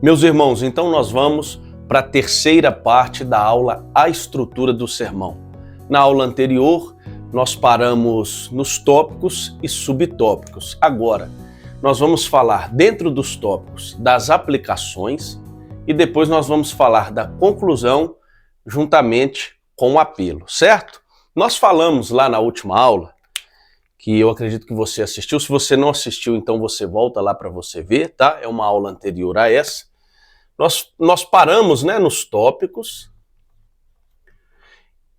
Meus irmãos, então nós vamos para a terceira parte da aula A Estrutura do Sermão. Na aula anterior, nós paramos nos tópicos e subtópicos. Agora, nós vamos falar dentro dos tópicos das aplicações e depois nós vamos falar da conclusão juntamente com o apelo, certo? Nós falamos lá na última aula, que eu acredito que você assistiu. Se você não assistiu, então você volta lá para você ver, tá? É uma aula anterior a essa. Nós paramos, nos tópicos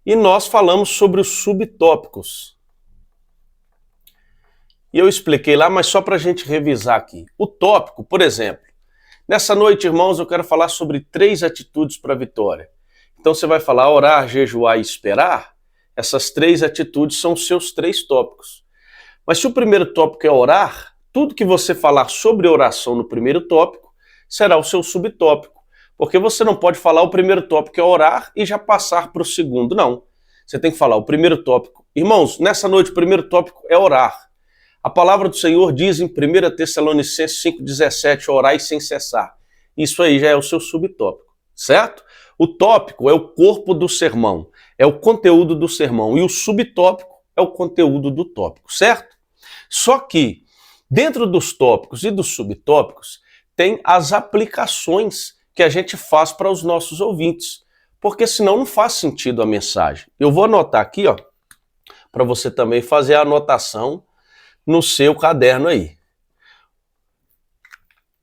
e nós falamos sobre os subtópicos. E eu expliquei lá, mas só para a gente revisar aqui. O tópico, por exemplo, nessa noite, irmãos, eu quero falar sobre 3 atitudes para a vitória. Então você vai falar orar, jejuar e esperar. Essas 3 atitudes são os seus 3 tópicos. Mas se o primeiro tópico é orar, tudo que você falar sobre oração no primeiro tópico será o seu subtópico. Porque você não pode falar o primeiro tópico é orar e já passar para o segundo, não. Você tem que falar o primeiro tópico. Irmãos, nessa noite o primeiro tópico é orar. A palavra do Senhor diz em 1 Tessalonicenses 5,17, orai sem cessar. Isso aí já é o seu subtópico, certo? O tópico é o corpo do sermão, é o conteúdo do sermão, e o subtópico é o conteúdo do tópico, certo? Só que, dentro dos tópicos e dos subtópicos, tem as aplicações que a gente faz para os nossos ouvintes, porque senão não faz sentido a mensagem. Eu vou anotar aqui, para você também fazer a anotação no seu caderno aí.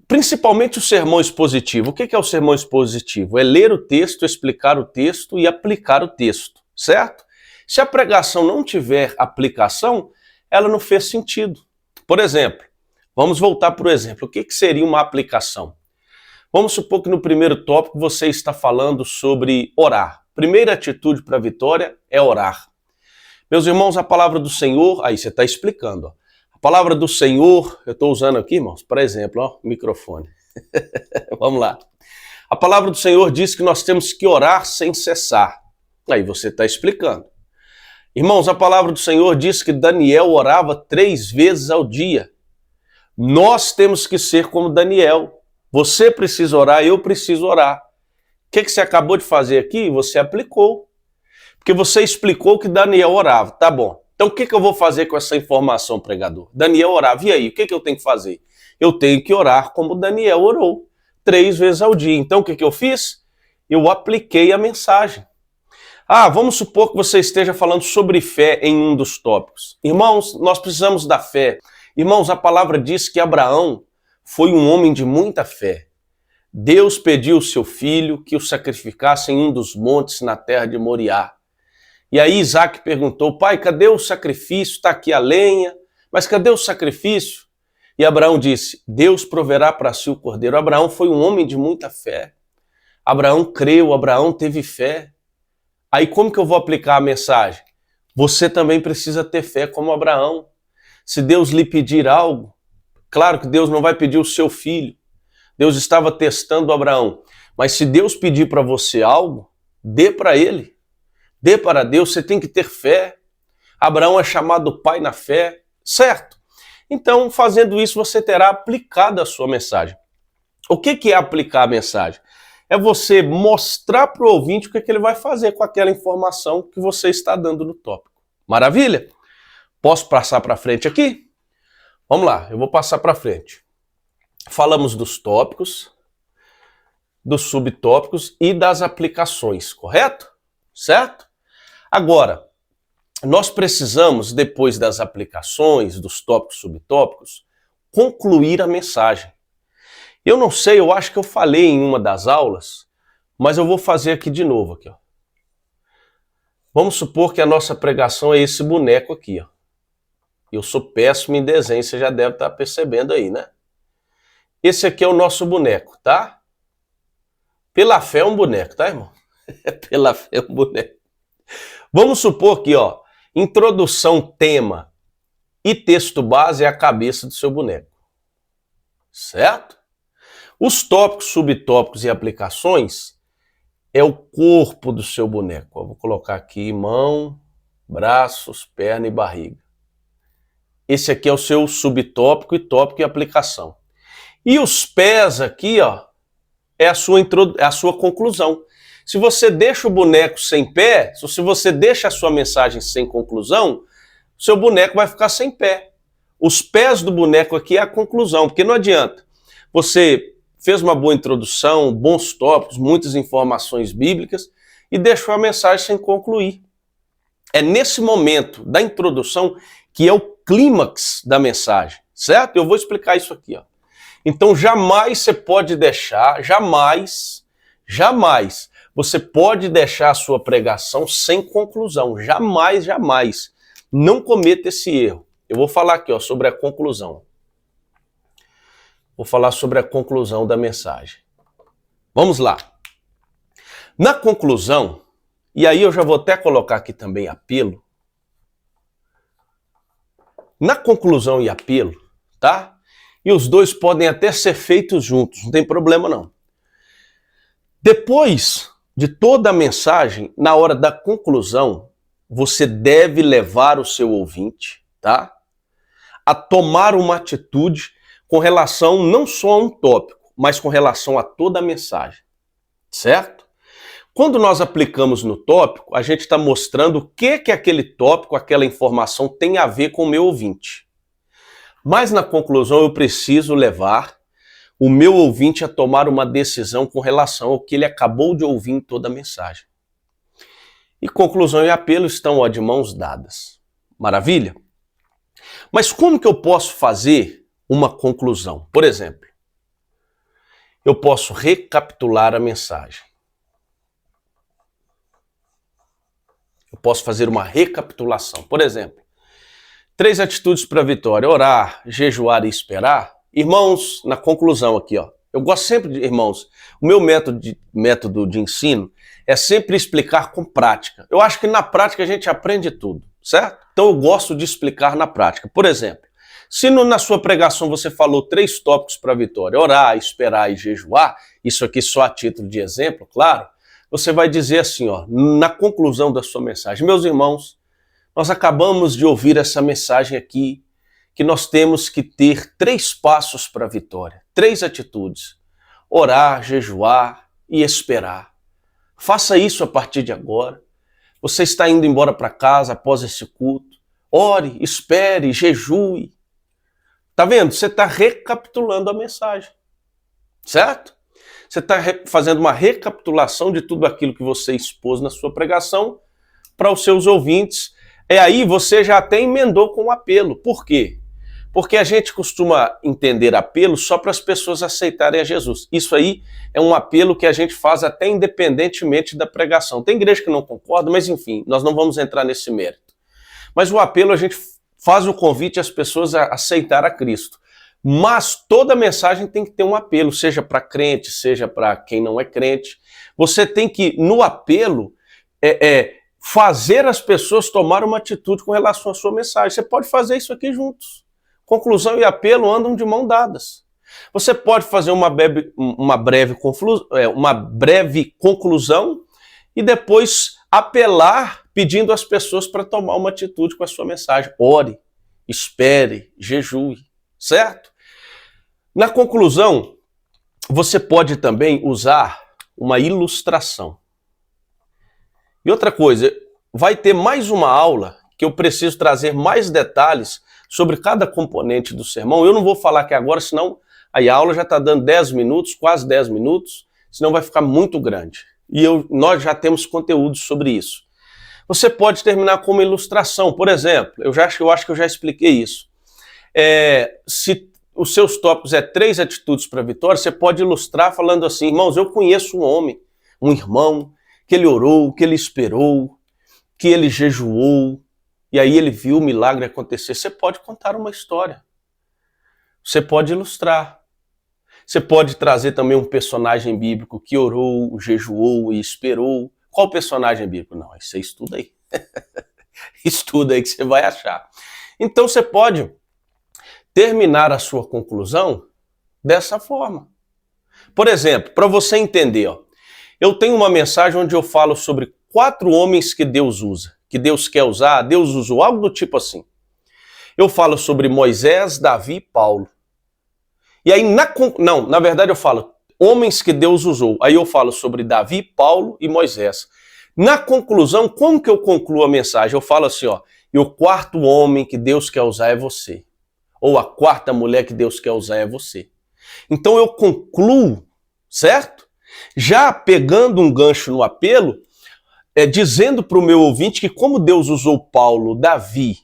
Principalmente o sermão expositivo. O que é o sermão expositivo? É ler o texto, explicar o texto e aplicar o texto, certo? Se a pregação não tiver aplicação, ela não fez sentido. Por exemplo, vamos voltar para o exemplo. O que seria uma aplicação? Vamos supor que no primeiro tópico você está falando sobre orar. Primeira atitude para a vitória é orar. Meus irmãos, a palavra do Senhor, aí você está explicando. A palavra do Senhor, eu estou usando aqui, irmãos, por exemplo, o microfone. Vamos lá. A palavra do Senhor diz que nós temos que orar sem cessar. Aí você está explicando. Irmãos, a palavra do Senhor diz que Daniel orava 3 vezes ao dia. Nós temos que ser como Daniel. Você precisa orar, eu preciso orar. O que você acabou de fazer aqui? Você aplicou. Porque você explicou que Daniel orava. Tá bom. Então o que eu vou fazer com essa informação, pregador? Daniel orava. E aí, o que eu tenho que fazer? Eu tenho que orar como Daniel orou. 3 vezes ao dia. Então o que eu fiz? Eu apliquei a mensagem. Vamos supor que você esteja falando sobre fé em um dos tópicos. Irmãos, nós precisamos da fé. Irmãos, a palavra diz que Abraão foi um homem de muita fé. Deus pediu ao seu filho que o sacrificasse em um dos montes na terra de Moriá. E aí Isaac perguntou, pai, cadê o sacrifício? Está aqui a lenha, mas cadê o sacrifício? E Abraão disse, Deus proverá para si o cordeiro. Abraão foi um homem de muita fé. Abraão creu, Abraão teve fé. Aí como que eu vou aplicar a mensagem? Você também precisa ter fé como Abraão. Se Deus lhe pedir algo, claro que Deus não vai pedir o seu filho. Deus estava testando Abraão. Mas se Deus pedir para você algo, dê para ele. Dê para Deus, você tem que ter fé. Abraão é chamado pai na fé, certo? Então, fazendo isso, você terá aplicado a sua mensagem. O que é aplicar a mensagem? É você mostrar para o ouvinte o que ele vai fazer com aquela informação que você está dando no tópico. Maravilha? Posso passar para frente aqui? Vamos lá, eu vou passar para frente. Falamos dos tópicos, dos subtópicos e das aplicações, correto? Certo? Agora, nós precisamos, depois das aplicações, dos tópicos, subtópicos, concluir a mensagem. Eu não sei, eu acho que eu falei em uma das aulas, mas eu vou fazer aqui de novo. Aqui, ó. Vamos supor que a nossa pregação é esse boneco aqui. Ó. Eu sou péssimo em desenho, você já deve estar percebendo aí, né? Esse aqui é o nosso boneco, tá? Pela fé é um boneco, tá, irmão? Pela fé é um boneco. Vamos supor que, ó, introdução, tema e texto base é a cabeça do seu boneco. Certo? Os tópicos, subtópicos e aplicações é o corpo do seu boneco. Eu vou colocar aqui mão, braços, perna e barriga. Esse aqui é o seu subtópico e tópico e aplicação. E os pés aqui, ó, é a sua conclusão. Se você deixa o boneco sem pé, se você deixa a sua mensagem sem conclusão, seu boneco vai ficar sem pé. Os pés do boneco aqui é a conclusão, porque não adianta. Você fez uma boa introdução, bons tópicos, muitas informações bíblicas e deixou a mensagem sem concluir. É nesse momento da introdução que é o clímax da mensagem, certo? Eu vou explicar isso aqui, ó. Então jamais você pode deixar, jamais você pode deixar a sua pregação sem conclusão. Jamais, jamais. Não cometa esse erro. Eu vou falar aqui, ó, sobre a conclusão. Vou falar sobre a conclusão da mensagem. Vamos lá. Na conclusão, e aí eu já vou até colocar aqui também apelo. Na conclusão e apelo, tá? E os dois podem até ser feitos juntos, não tem problema não. Depois de toda a mensagem, na hora da conclusão, você deve levar o seu ouvinte, tá? A tomar uma atitude com relação não só a um tópico, mas com relação a toda a mensagem, certo? Quando nós aplicamos no tópico, a gente está mostrando o que aquele tópico, aquela informação tem a ver com o meu ouvinte. Mas na conclusão eu preciso levar o meu ouvinte a tomar uma decisão com relação ao que ele acabou de ouvir em toda a mensagem. E conclusão e apelo estão, ó, de mãos dadas. Maravilha? Mas como que eu posso fazer uma conclusão? Por exemplo, eu posso recapitular a mensagem. Eu posso fazer uma recapitulação. Por exemplo, 3 atitudes para a vitória: orar, jejuar e esperar. Irmãos, na conclusão aqui, ó. Eu gosto sempre de, irmãos, o meu método de ensino é sempre explicar com prática. Eu acho que na prática a gente aprende tudo, certo? Então eu gosto de explicar na prática. Por exemplo, se na sua pregação você falou 3 tópicos para a vitória: orar, esperar e jejuar, isso aqui só a título de exemplo, claro, você vai dizer assim, ó, na conclusão da sua mensagem: meus irmãos, nós acabamos de ouvir essa mensagem aqui, que nós temos que ter 3 passos para a vitória, 3 atitudes: orar, jejuar e esperar. Faça isso a partir de agora. Você está indo embora para casa após esse culto. Ore, espere, jejue. Tá vendo? Você está recapitulando a mensagem, certo? Você está fazendo uma recapitulação de tudo aquilo que você expôs na sua pregação para os seus ouvintes. E aí você já até emendou com o apelo. Por quê? Porque a gente costuma entender apelo só para as pessoas aceitarem a Jesus. Isso aí é um apelo que a gente faz até independentemente da pregação. Tem igreja que não concorda, mas enfim, nós não vamos entrar nesse mérito. Mas o apelo, a gente faz o convite às pessoas a aceitar a Cristo. Mas toda mensagem tem que ter um apelo, seja para crente, seja para quem não é crente. Você tem que, no apelo, fazer as pessoas tomar uma atitude com relação à sua mensagem. Você pode fazer isso aqui juntos. Conclusão e apelo andam de mão dadas. Você pode fazer uma breve conclusão e depois apelar pedindo às pessoas para tomar uma atitude com a sua mensagem. Ore, espere, jejue, certo? Na conclusão, você pode também usar uma ilustração. E outra coisa, vai ter mais uma aula que eu preciso trazer mais detalhes sobre cada componente do sermão. Eu não vou falar aqui agora, senão a aula já está dando 10 minutos, quase 10 minutos, senão vai ficar muito grande. E nós já temos conteúdo sobre isso. Você pode terminar com uma ilustração. Por exemplo, eu acho que eu já expliquei isso. Se os seus tópicos 3 atitudes para a vitória, você pode ilustrar falando assim: irmãos, eu conheço um homem, um irmão, que ele orou, que ele esperou, que ele jejuou, e aí ele viu o milagre acontecer. Você pode contar uma história. Você pode ilustrar. Você pode trazer também um personagem bíblico que orou, jejuou e esperou. Qual personagem bíblico? Não, isso você estuda aí. Estuda aí que você vai achar. Então você pode terminar a sua conclusão dessa forma. Por exemplo, para você entender, ó, eu tenho uma mensagem onde eu falo sobre 4 homens que Deus usa, que Deus quer usar, Deus usou, algo do tipo assim. Eu falo sobre Moisés, Davi e Paulo. E aí, na verdade eu falo, homens que Deus usou. Aí eu falo sobre Davi, Paulo e Moisés. Na conclusão, como que eu concluo a mensagem? Eu falo assim, ó, e o quarto homem que Deus quer usar é você. Ou a quarta mulher que Deus quer usar é você. Então eu concluo, certo? Já pegando um gancho no apelo, dizendo para o meu ouvinte que como Deus usou Paulo, Davi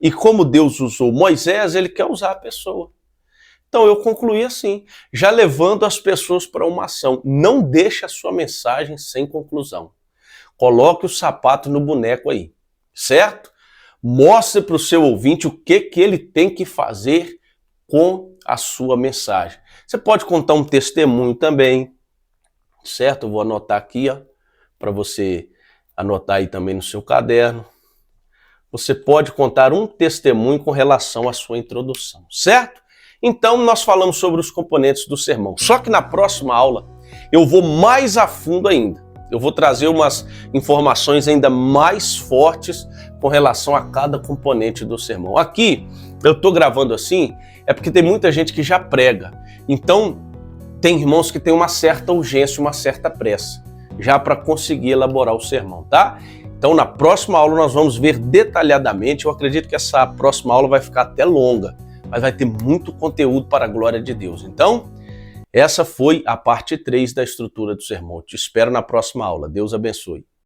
e como Deus usou Moisés, ele quer usar a pessoa. Então eu concluí assim, já levando as pessoas para uma ação. Não deixe a sua mensagem sem conclusão. Coloque o sapato no boneco aí, certo? Mostre para o seu ouvinte o que ele tem que fazer com a sua mensagem. Você pode contar um testemunho também, certo? Eu vou anotar aqui, ó, para você anotar aí também no seu caderno. Você pode contar um testemunho com relação à sua introdução, certo? Então, nós falamos sobre os componentes do sermão. Só que na próxima aula, eu vou mais a fundo ainda. Eu vou trazer umas informações ainda mais fortes com relação a cada componente do sermão. Aqui, eu estou gravando assim, é porque tem muita gente que já prega. Então, tem irmãos que têm uma certa urgência, uma certa pressa, já para conseguir elaborar o sermão, tá? Então, na próxima aula, nós vamos ver detalhadamente. Eu acredito que essa próxima aula vai ficar até longa, mas vai ter muito conteúdo para a glória de Deus. Então, essa foi a parte 3 da estrutura do sermão. Te espero na próxima aula. Deus abençoe.